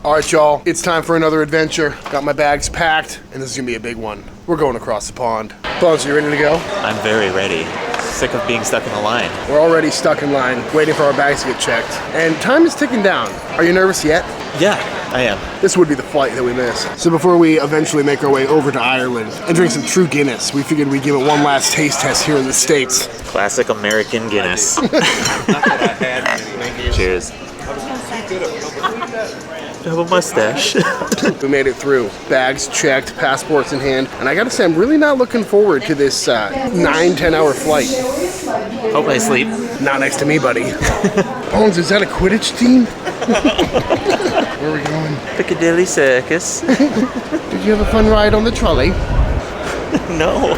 All right, y'all, it's time for another adventure. Got my bags packed, and this is gonna be a big one. We're going across the pond. Bones, you ready to go? I'm very ready. Sick of being stuck in the line. We're already stuck in line, waiting for our bags to get checked. And time is ticking down. Are you nervous yet? Yeah, I am. This would be the flight that we miss. So before we eventually make our way over to Ireland and drink some true Guinness, we figured we'd give it one last taste test here in the States. Classic American Guinness. Cheers. I have a mustache. We made it through. Bags checked, passports in hand, and I gotta say, I'm really not looking forward to this 9-10 hour flight. Hope I sleep. Not next to me, buddy. Bones, is that a Quidditch team? Where are we going? Piccadilly Circus. Did you have a fun ride on the trolley? No.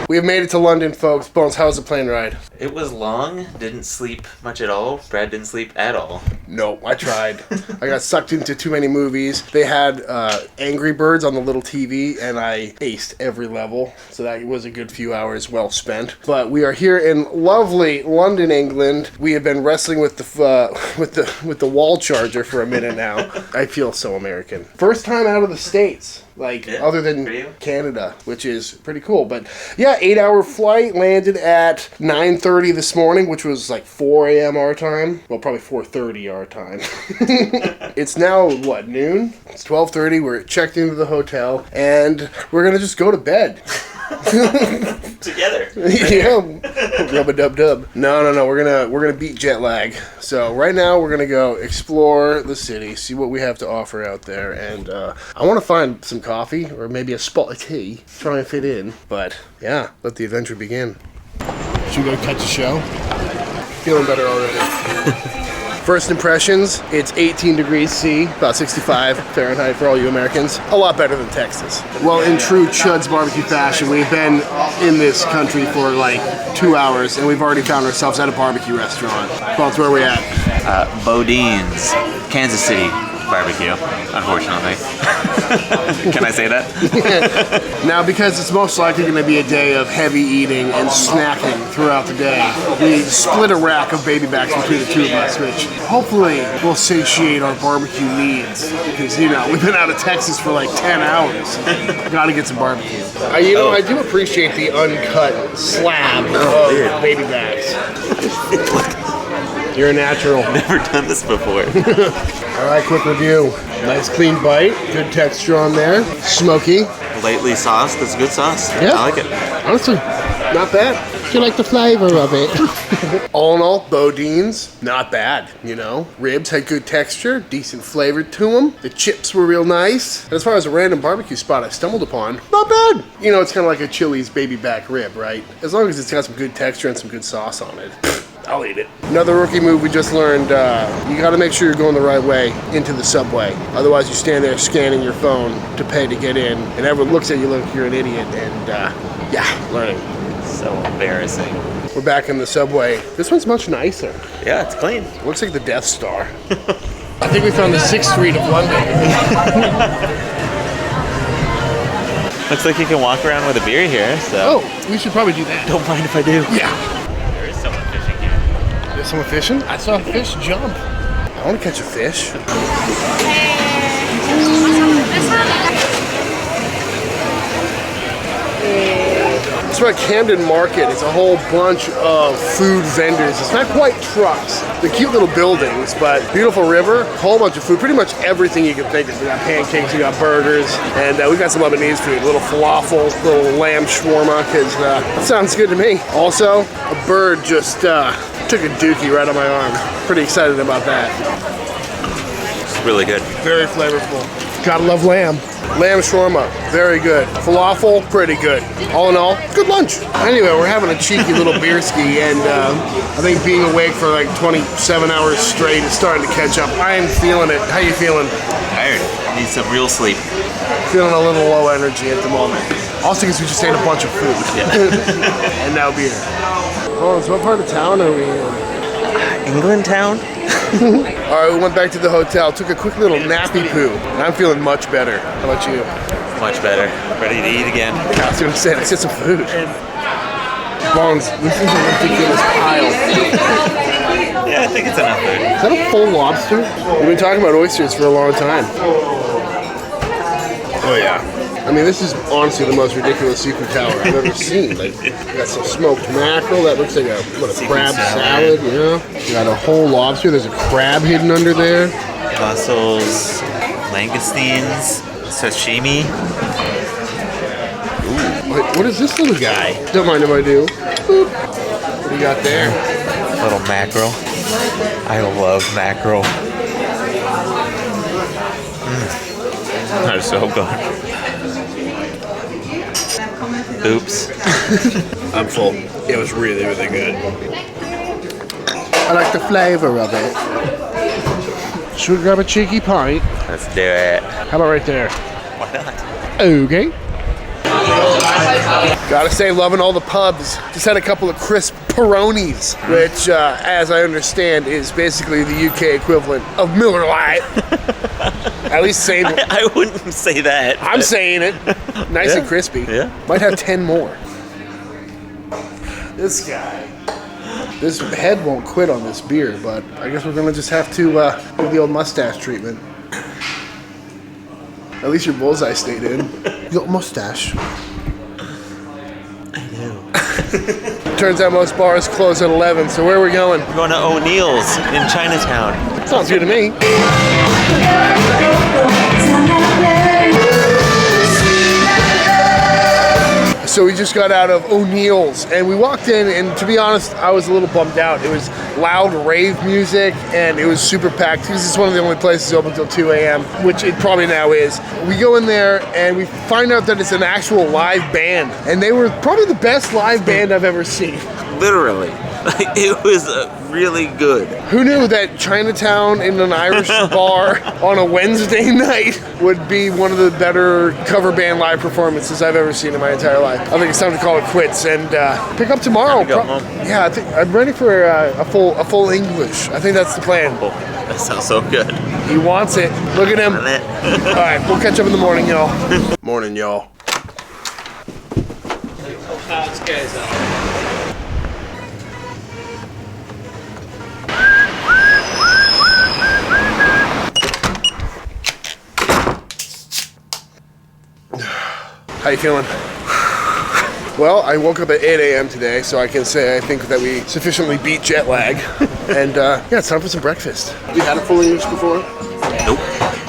We have made it to London, folks. Bones, how was the plane ride? It was long, didn't sleep much at all. Brad didn't sleep at all. No, I tried. I got sucked into too many movies. They had Angry Birds on the little TV, and I aced every level. So that was a good few hours well spent. But we are here in lovely London, England. We have been wrestling with the wall charger for a minute now. I feel so American. First time out of the States. Other than Canada, which is pretty cool. But yeah, 8-hour flight, landed at 9:30 this morning, which was like 4 a.m. our time. Well, probably 4:30 our time. It's now, what, noon? It's 12:30. We're checked into the hotel, and we're going to just go to bed. Together. Yeah. Rub-a-dub-dub. No. We're gonna beat jet lag. So right now we're gonna go explore the city, see what we have to offer out there, and I want to find some coffee or maybe a spot of tea. Try and fit in. But yeah, let the adventure begin. Should we go catch a show? Feeling better already. First impressions, it's 18 degrees C, about 65 Fahrenheit for all you Americans. A lot better than Texas. Well, in true Chuds BBQ fashion, we've been in this country for like 2 hours, and we've already found ourselves at a barbecue restaurant. Bones, where are we at? BoDeans, Kansas City barbecue, unfortunately. Can I say that? Now, because it's most likely going to be a day of heavy eating and snacking throughout the day, we split a rack of baby backs between the two of us, which hopefully will satiate our barbecue needs. Because, you know, we've been out of Texas for like 10 hours. Gotta get some barbecue. I do appreciate the uncut slab of baby backs. You're a natural. Never done this before. All right, quick review. Nice clean bite, good texture on there, smoky. Lightly sauced, that's a good sauce. Yeah. I like it. Honestly, not bad. Do you like the flavor of it? All in all, BoDeans, not bad, you know. Ribs had good texture, decent flavor to them. The chips were real nice. And as far as a random barbecue spot I stumbled upon, not bad. You know, it's kind of like a Chili's baby back rib, right? As long as it's got some good texture and some good sauce on it. I'll eat it. Another rookie move we just learned, you gotta make sure you're going the right way into the subway. Otherwise you stand there scanning your phone to pay to get in, and everyone looks at you like you're an idiot, and yeah, learning. So embarrassing. We're back in the subway. This one's much nicer. Yeah, it's clean. Looks like the Death Star. I think we found the 6th Street of London. Looks like you can walk around with a beer here, so. Oh, we should probably do that. Don't mind if I do. Yeah. There is someone fishing here. There's someone fishing? I saw a fish jump. I want to catch a fish. It's about Camden Market. It's a whole bunch of food vendors. It's not quite trucks. They're cute little buildings, but beautiful river, a whole bunch of food, pretty much everything you can think of. We got pancakes, we got burgers, and we got some Lebanese food, little falafel, little lamb shawarma, because that sounds good to me. Also, a bird just took a dookie right on my arm. Pretty excited about that. It's really good. Very flavorful. Gotta love lamb. Lamb shawarma, very good. Falafel, pretty good. All in all, good lunch. Anyway, we're having a cheeky little beer ski, and I think being awake for like 27 hours straight is starting to catch up. I am feeling it. How you feeling? Tired. Need some real sleep. Feeling a little low energy at the moment. Also because we just ate a bunch of food. Yeah. And now beer. Oh, so what part of town are we in? England town? Alright, we went back to the hotel, took a quick little nappy poo, and I'm feeling much better. How about you? Much better. Ready to eat again. Yeah, I was gonna say, let's get some food. Bones, this is a ridiculous pile. Yeah, I think it's enough food. Is that a full lobster? We've been talking about oysters for a long time. Oh yeah. I mean, this is honestly the most ridiculous seafood tower I've ever seen. Like, you got some smoked mackerel that looks like a crab salad, you know? You got a whole lobster. There's a crab hidden under there. Mussels, langoustines, sashimi. Ooh. What is this little guy? Don't mind if I do. Boop. What do you got there? Little mackerel. I love mackerel. They're so good. Oops. I'm full. It was really, really good. I like the flavor of it. Should we grab a cheeky pint? Let's do it. How about right there? Why not? Okay. Gotta say, loving all the pubs. Just had a couple of crisp Peronis, which, as I understand, is basically the UK equivalent of Miller Lite. At least saying I wouldn't say that. I'm saying it. Nice and crispy. Yeah. Might have 10 more. This guy. This head won't quit on this beer, but I guess we're gonna just have to do the old mustache treatment. At least your bullseye stayed in. Your mustache. I know. Turns out most bars close at 11, so where are we going? We're going to ONeills in Chinatown. Sounds good to me. So we just got out of ONeills and we walked in, and to be honest, I was a little bummed out. It was loud rave music and it was super packed because it's one of the only places open until 2 a.m., which it probably now is. We go in there and we find out that it's an actual live band, and they were probably the best live band I've ever seen. Literally. Like, it was really good. Who knew that Chinatown in an Irish bar on a Wednesday night would be one of the better cover band live performances I've ever seen in my entire life? I think it's time to call it quits and pick up tomorrow. Yeah, I think I'm ready for a full English. I think that's the plan. Oh, that sounds so good. He wants it. Look at him. All right, we'll catch up in the morning, y'all. Morning, y'all. How you feeling? Well, I woke up at 8 a.m. today, so I can say I think that we sufficiently beat jet lag. And yeah, it's time for some breakfast. Have you had a full English before? Nope.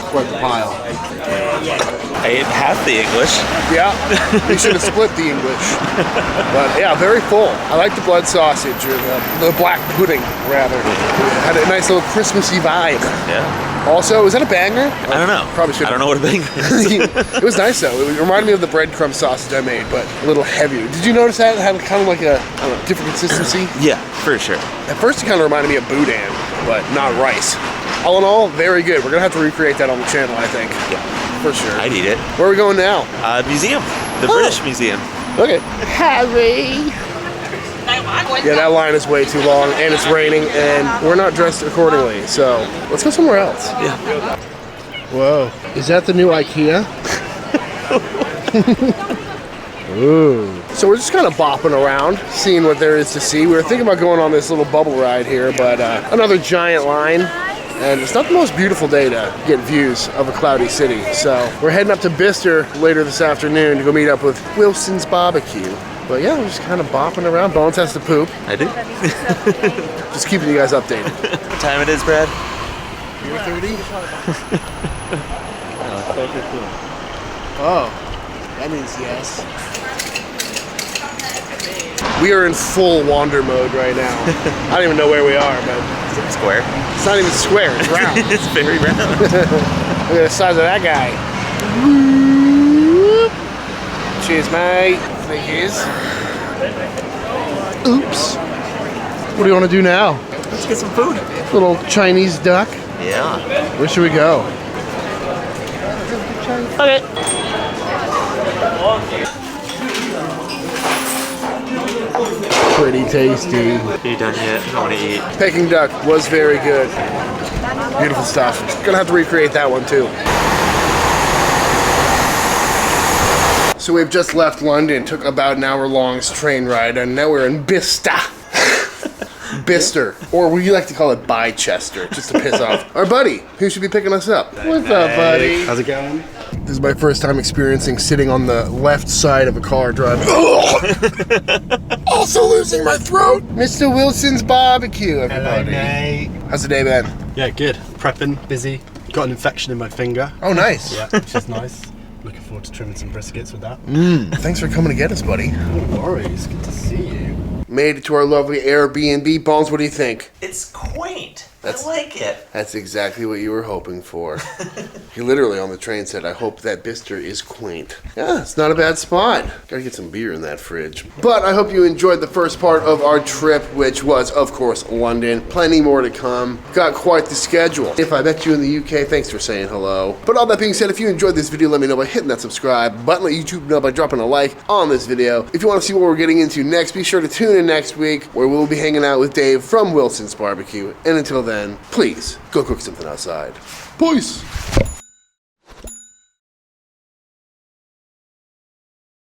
Quite the pile. I ate half the English. Yeah, we should have split the English. But yeah, very full. I like the blood sausage, or the black pudding, rather. It had a nice little Christmassy vibe. Yeah. Also, was that a banger? I don't know. Probably should. I don't know what a banger is. It was nice though. It reminded me of the breadcrumb sausage I made, but a little heavier. Did you notice that it had kind of like a different consistency? Yeah, for sure. At first, it kind of reminded me of boudin, but not rice. All in all, very good. We're gonna have to recreate that on the channel, I think. Yeah, for sure. I'd eat it. Where are we going now? Museum, the British Museum. Okay. Harry. Yeah, that line is way too long, and it's raining, and we're not dressed accordingly, so let's go somewhere else. Yeah. Whoa. Is that the new IKEA? Ooh. So we're just kind of bopping around, seeing what there is to see. We were thinking about going on this little bubble ride here, but another giant line. And it's not the most beautiful day to get views of a cloudy city. So we're heading up to Bicester later this afternoon to go meet up with Wilson's Barbecue. But yeah, we're just kind of bopping around. Bones has to poop. I do. Just keeping you guys updated. What time it is, Brad? 4:30? Oh, that means yes. We are in full wander mode right now. I don't even know where we are, but Is it square? it's not even square, it's round. It's very round. Look at the size of that guy. Cheers, mate. Thank you. Oops. What do you want to do now? Let's get some food. Little Chinese duck? Yeah. Where should we go? Okay. Pretty tasty. Are you done yet? I want to eat. Peking duck was very good. Beautiful stuff. Gonna have to recreate that one too. So we've just left London, took about an hour long train ride, and now we're in Bicester. Bister, or we like to call it Bicester, just to piss off our buddy, who should be picking us up. What's up, buddy? How's it going? This is my first time experiencing sitting on the left side of a car driving. Also losing my throat. Mr. Wilson's BBQ, everybody. Hello, mate. How's the day been? Yeah, good. Prepping, busy. Got an infection in my finger. Oh, nice. Yeah, which is nice. Looking forward to trimming some briskets with that. Thanks for coming to get us, buddy. No worries. Good to see you. Made it to our lovely Airbnb. Bones, what do you think? It's quaint. That's- I like it. That's exactly what you were hoping for. He literally on the train said, I hope that Bister is quaint. Yeah, it's not a bad spot. Gotta get some beer in that fridge. But I hope you enjoyed the first part of our trip, which was, of course, London. Plenty more to come. Got quite the schedule. If I met you in the UK, thanks for saying hello. But all that being said, if you enjoyed this video, let me know by hitting that subscribe button. Let YouTube know by dropping a like on this video. If you want to see what we're getting into next, be sure to tune in next week, where we'll be hanging out with Dave from Wilson's BBQ. And until then, please go cook something outside. Peace.